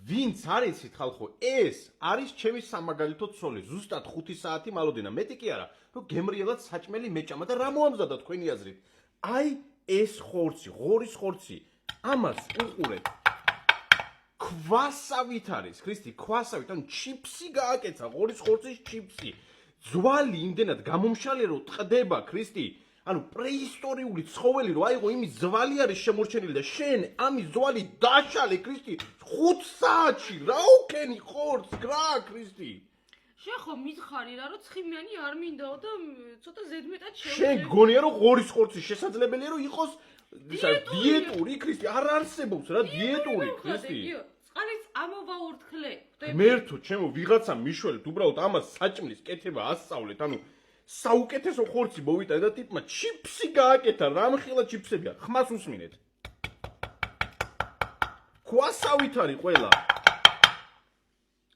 ვინც არიცით ხალხო, ეს არის ჩემი სამაგალითო ცოლი. ზუსტად 5 საათი მალოდინა, მეტი კი არა, რომ გემრიელად საჭმელი მეჭამა და რა მოამზადა თქვენი აზრით? აი ეს ხორცი, ღორის ხორცი. ამას უყურეთ. ქვასავით არის, ქრისტი, ქვასავით, ანუ ჩიფსი გააკეცა, ღორის ხორცის ჩიფსი. ძვალი იმდენად გამომშალე რომ ტყდება, ქრისტი. ანუ პრეისტორიული ცხოველი რო აიღო, იმის ძვალი არის შემორჩენილი და შენ ამის ძვალი დაშალე, ქრისტი, 5 საათში რა უქენი ხორცს, რა, ქრისტი? შენ ხო მითხარი რა, რომ ცხიმიანი არ მინდაო და ცოტა ზედმეტად შენ შევძლებ. გონია რომ ღორის ხორცი შესაძლებელია რომ იყოს დიეტური, ქრისტი, არ არსებობს რა დიეტური, ქრისტი. წყალიც ამოვაურთქლე. ღმერთო, ჩემო, ვიღაცა მიშველეთ, უბრალოდ ამას საჭმლის კეთება ასწავლეთ, ანუ საუკეთესო ხორცი მოვიტანე და ტიპმა ჩიფსი გააკეთა, რამხელა ჩიფსებია, ხმას უსმინეთ. ქვასავით არის ყველა.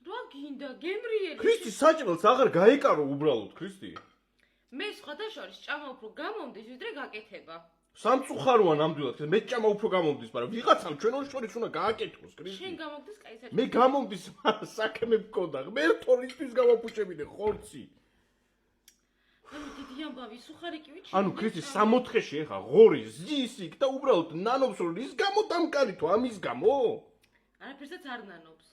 რა გინდა, გემრიელი? ქრისტი საჭმელს აღარ გაეკარო უბრალოდ, ქრისტი. მე სხვადასხვა ჭამა უფრო გამომდის, ვიდრე გაკეთება. სამწუხაროა ნამდვილად, მე ჭამა უფრო გამომდის, მაგრამ ვიღაცამ ჩვენ ორ შორის უნდა გააკეთოს, ქრისტი. შენ გამოგდის კაი საჭმელი. მე გამომდის, საქმე მქონდა, ღმერთო, რისთვის გავაფუჭებინე ხორცი? ანუ დიდი ამბავი, სუხარიკივით. ანუ ქრისტი 64-ში ეხა ღორი ზის იქ და უბრალოდ ნანობს რომ რის გამო დამკარითო ამის გამო? არაფერსაც არ ნანობს.